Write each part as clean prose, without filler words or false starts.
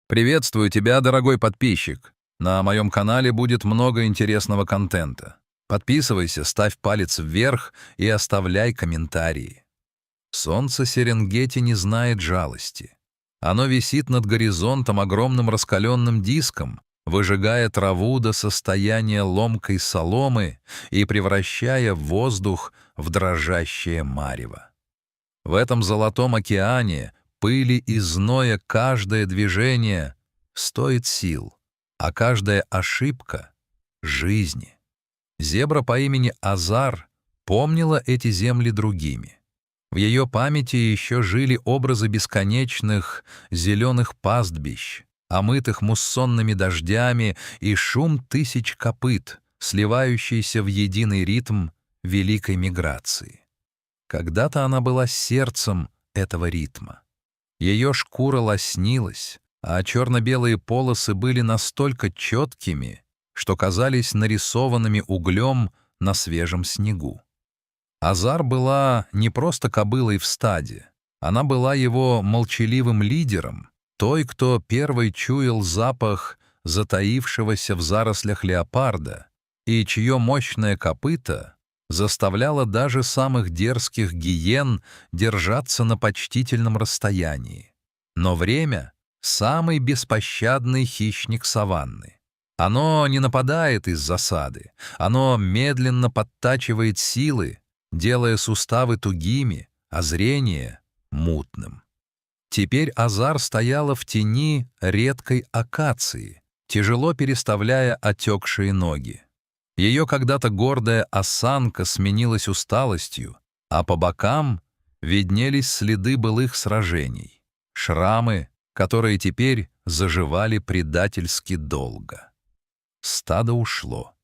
Приветствую тебя, дорогой подписчик. На моем канале будет много интересного контента. Подписывайся, ставь палец вверх и оставляй комментарии. Солнце Серенгети не знает жалости. Оно висит над горизонтом огромным раскаленным диском, выжигая траву до состояния ломкой соломы и превращая воздух в дрожащее марево. В этом золотом океане пыли и зноя каждое движение стоит сил, а каждая ошибка — жизни. Зебра по имени Азар помнила эти земли другими. В ее памяти еще жили образы бесконечных зеленых пастбищ, омытых муссонными дождями, и шум тысяч копыт, сливающийся в единый ритм великой миграции. Когда-то она была сердцем этого ритма. Ее шкура лоснилась, а черно-белые полосы были настолько четкими, что казались нарисованными углем на свежем снегу. Азар была не просто кобылой в стаде, она была его молчаливым лидером, той, кто первой чуял запах затаившегося в зарослях леопарда, и чье мощное копыто заставляло даже самых дерзких гиен держаться на почтительном расстоянии. Но время — самый беспощадный хищник саванны. Оно не нападает из засады, оно медленно подтачивает силы, делая суставы тугими, а зрение — мутным. Теперь Азар стояла в тени редкой акации, тяжело переставляя отекшие ноги. Ее когда-то гордая осанка сменилась усталостью, а по бокам виднелись следы былых сражений, шрамы, которые теперь заживали предательски долго. Стадо ушло.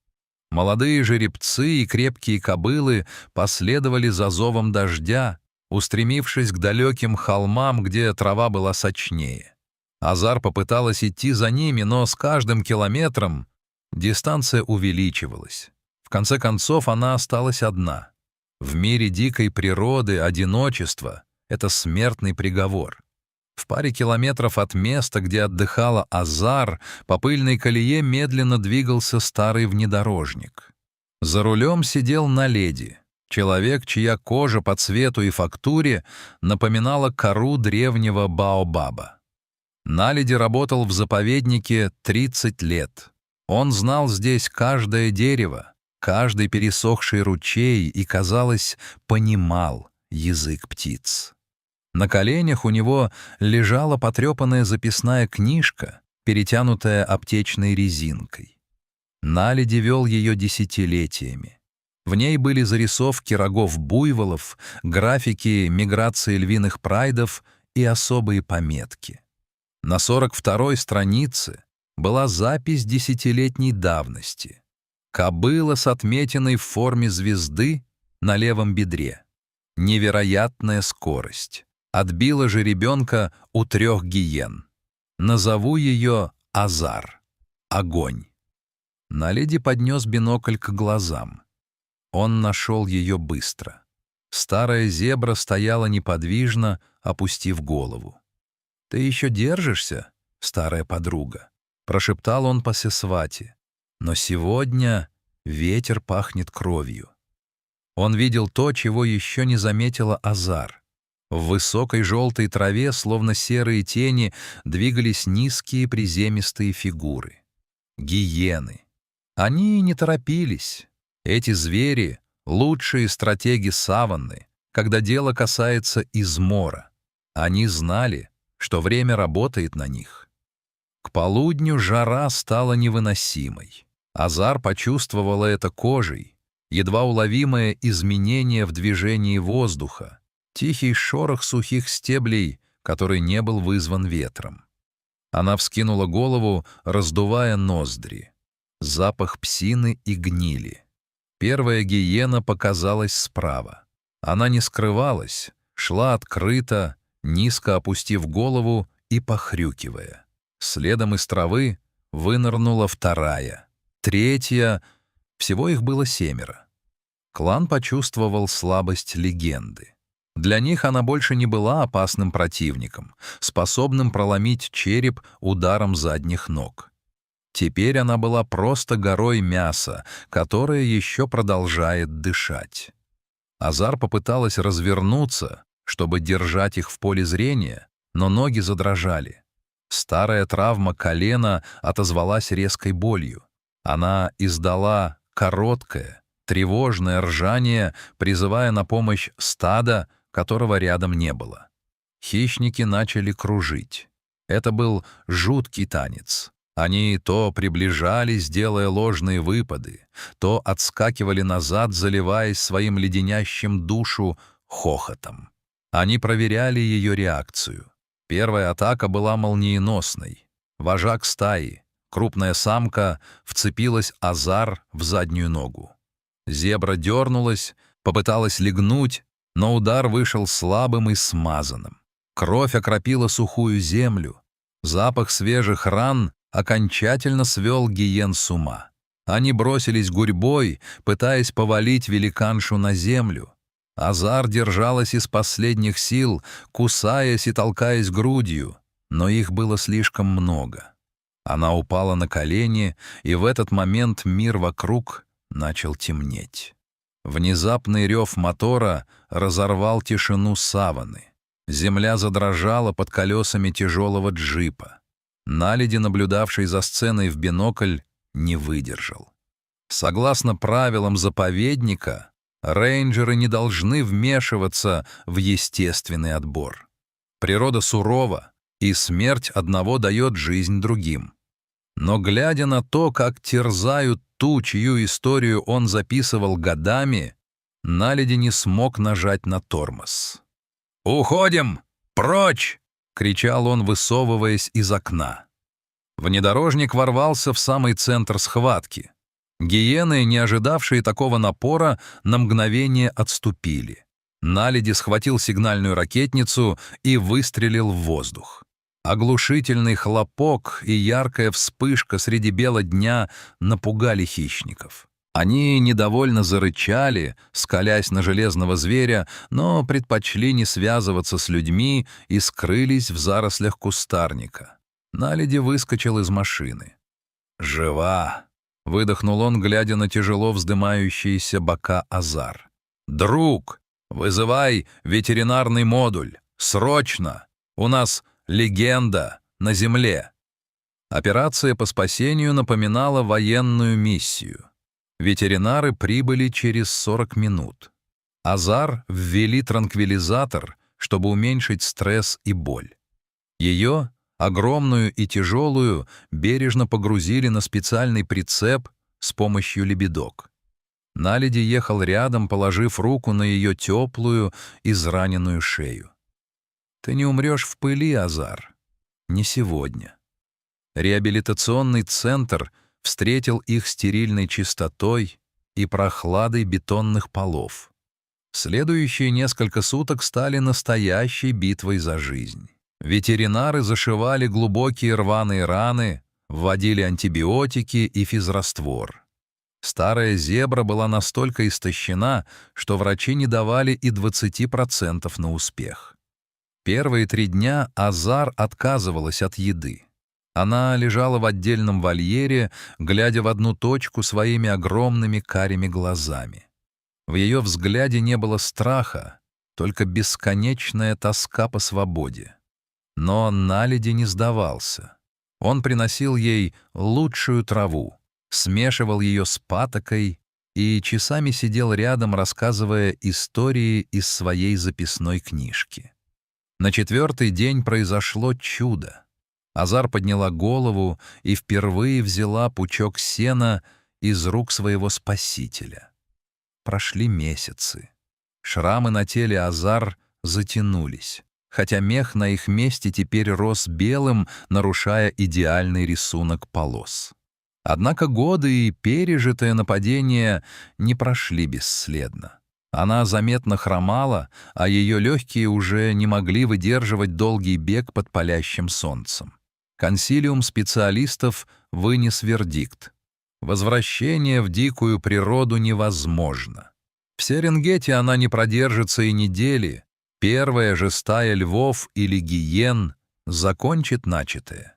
Молодые жеребцы и крепкие кобылы последовали за зовом дождя, устремившись к далеким холмам, где трава была сочнее. Азар попыталась идти за ними, но с каждым километром дистанция увеличивалась. В конце концов, она осталась одна. В мире дикой природы одиночество — это смертный приговор. В паре километров от места, где отдыхала Азар, по пыльной колее медленно двигался старый внедорожник. За рулем сидел Наледи, человек, чья кожа по цвету и фактуре напоминала кору древнего баобаба. Наледи работал в заповеднике 30 лет. Он знал здесь каждое дерево, каждый пересохший ручей и, казалось, понимал язык птиц. На коленях у него лежала потрепанная записная книжка, перетянутая аптечной резинкой. Наледи вел ее десятилетиями. В ней были зарисовки рогов буйволов, графики миграции львиных прайдов и особые пометки. На 42-й странице была запись десятилетней давности. Кобыла с отметиной в форме звезды на левом бедре. Невероятная скорость. Отбила жеребенка у 3 гиен. Назову ее Азар. Огонь. Наледи поднес бинокль к глазам. Он нашел ее быстро. Старая зебра стояла неподвижно, опустив голову. «Ты еще держишься, старая подруга?» — прошептал он по сесвати. «Но сегодня ветер пахнет кровью». Он видел то, чего еще не заметила Азар. В высокой желтой траве, словно серые тени, двигались низкие приземистые фигуры. Гиены. Они не торопились. Эти звери — лучшие стратеги саванны, когда дело касается измора. Они знали, что время работает на них. К полудню жара стала невыносимой. Азар почувствовала это кожей, едва уловимое изменение в движении воздуха, тихий шорох сухих стеблей, который не был вызван ветром. Она вскинула голову, раздувая ноздри. Запах псины и гнили. Первая гиена показалась справа. Она не скрывалась, шла открыто, низко опустив голову и похрюкивая. Следом из травы вынырнула вторая, третья, всего их было 7. Клан почувствовал слабость легенды. Для них она больше не была опасным противником, способным проломить череп ударом задних ног. Теперь она была просто горой мяса, которая еще продолжает дышать. Азар попыталась развернуться, чтобы держать их в поле зрения, но ноги задрожали. Старая травма колена отозвалась резкой болью. Она издала короткое, тревожное ржание, призывая на помощь стадо, которого рядом не было. Хищники начали кружить. Это был жуткий танец. Они то приближались, делая ложные выпады, то отскакивали назад, заливаясь своим леденящим душу хохотом. Они проверяли ее реакцию. Первая атака была молниеносной. Вожак стаи, крупная самка, вцепилась Азар в заднюю ногу. Зебра дернулась, попыталась лягнуть, но удар вышел слабым и смазанным. Кровь окропила сухую землю. Запах свежих ран окончательно свел гиен с ума. Они бросились гурьбой, пытаясь повалить великаншу на землю. Азар держалась из последних сил, кусаясь и толкаясь грудью, но их было слишком много. Она упала на колени, и в этот момент мир вокруг начал темнеть. Внезапный рев мотора разорвал тишину саванны. Земля задрожала под колесами тяжелого джипа. Наледи, наблюдавший за сценой в бинокль, не выдержал. Согласно правилам заповедника, рейнджеры не должны вмешиваться в естественный отбор. Природа сурова, и смерть одного дает жизнь другим. Но глядя на то, как терзают ту, чью историю он записывал годами, Наледи не смог нажать на тормоз. «Уходим! Прочь!» — кричал он, высовываясь из окна. Внедорожник ворвался в самый центр схватки. Гиены, не ожидавшие такого напора, на мгновение отступили. Наледи схватил сигнальную ракетницу и выстрелил в воздух. Оглушительный хлопок и яркая вспышка среди бела дня напугали хищников. Они недовольно зарычали, скалясь на железного зверя, но предпочли не связываться с людьми и скрылись в зарослях кустарника. Наледи выскочил из машины. «Жива!» — выдохнул он, глядя на тяжело вздымающиеся бока Азар. «Друг, вызывай ветеринарный модуль! Срочно! У нас легенда на земле!» Операция по спасению напоминала военную миссию. Ветеринары прибыли через 40 минут. Азар ввели транквилизатор, чтобы уменьшить стресс и боль. Ее, огромную и тяжелую, бережно погрузили на специальный прицеп с помощью лебедок. Наледи ехал рядом, положив руку на ее теплую, израненную шею. «Ты не умрешь в пыли, Азар. Не сегодня». Реабилитационный центр встретил их стерильной чистотой и прохладой бетонных полов. Следующие несколько суток стали настоящей битвой за жизнь. Ветеринары зашивали глубокие рваные раны, вводили антибиотики и физраствор. Старая зебра была настолько истощена, что врачи не давали и 20% на успех. Первые 3 дня Азар отказывалась от еды. Она лежала в отдельном вольере, глядя в одну точку своими огромными карими глазами. В ее взгляде не было страха, только бесконечная тоска по свободе. Но Наледи не сдавался. Он приносил ей лучшую траву, смешивал ее с патокой и часами сидел рядом, рассказывая истории из своей записной книжки. На 4-й день произошло чудо. Азар подняла голову и впервые взяла пучок сена из рук своего спасителя. Прошли месяцы. Шрамы на теле Азар затянулись, хотя мех на их месте теперь рос белым, нарушая идеальный рисунок полос. Однако годы и пережитое нападение не прошли бесследно. Она заметно хромала, а ее легкие уже не могли выдерживать долгий бег под палящим солнцем. Консилиум специалистов вынес вердикт. Возвращение в дикую природу невозможно. В Серенгете она не продержится и недели, Первая же стая львов или гиен закончит начатое.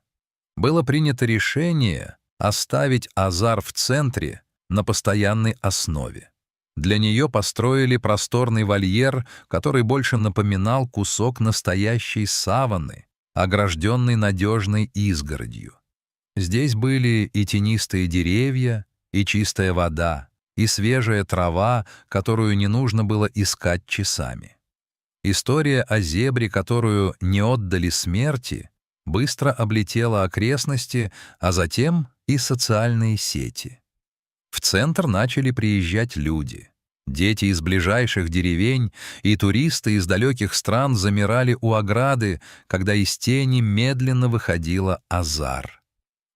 Было принято решение оставить Азар в центре на постоянной основе. Для нее построили просторный вольер, который больше напоминал кусок настоящей саванны, огражденный надежной изгородью. Здесь были и тенистые деревья, и чистая вода, и свежая трава, которую не нужно было искать часами. История о зебре, которую не отдали смерти, быстро облетела окрестности, а затем и социальные сети. В центр начали приезжать люди. Дети из ближайших деревень и туристы из далеких стран замирали у ограды, когда из тени медленно выходила Азар.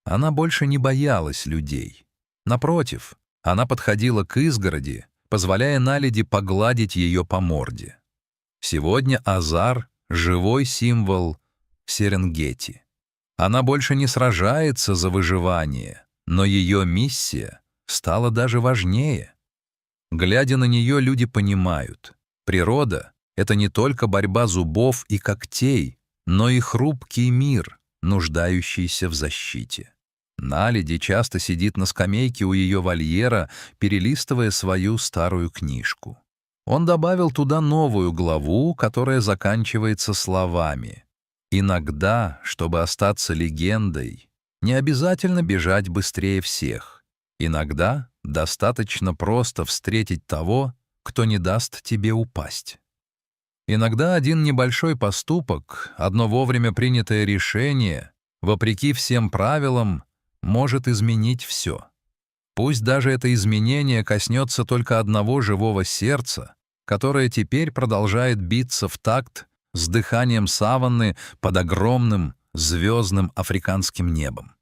Она больше не боялась людей. Напротив, она подходила к изгороди, позволяя наледи погладить ее по морде. Сегодня Азар — живой символ Серенгети. Она больше не сражается за выживание, но ее миссия стала даже важнее. Глядя на нее, люди понимают, природа — это не только борьба зубов и когтей, но и хрупкий мир, нуждающийся в защите. Наледи часто сидит на скамейке у ее вольера, перелистывая свою старую книжку. Он добавил туда новую главу, которая заканчивается словами: «Иногда, чтобы остаться легендой, не обязательно бежать быстрее всех. Иногда достаточно просто встретить того, кто не даст тебе упасть». Иногда один небольшой поступок, одно вовремя принятое решение, вопреки всем правилам, может изменить все. Пусть даже это изменение коснется только одного живого сердца, которое теперь продолжает биться в такт с дыханием саванны под огромным звездным африканским небом.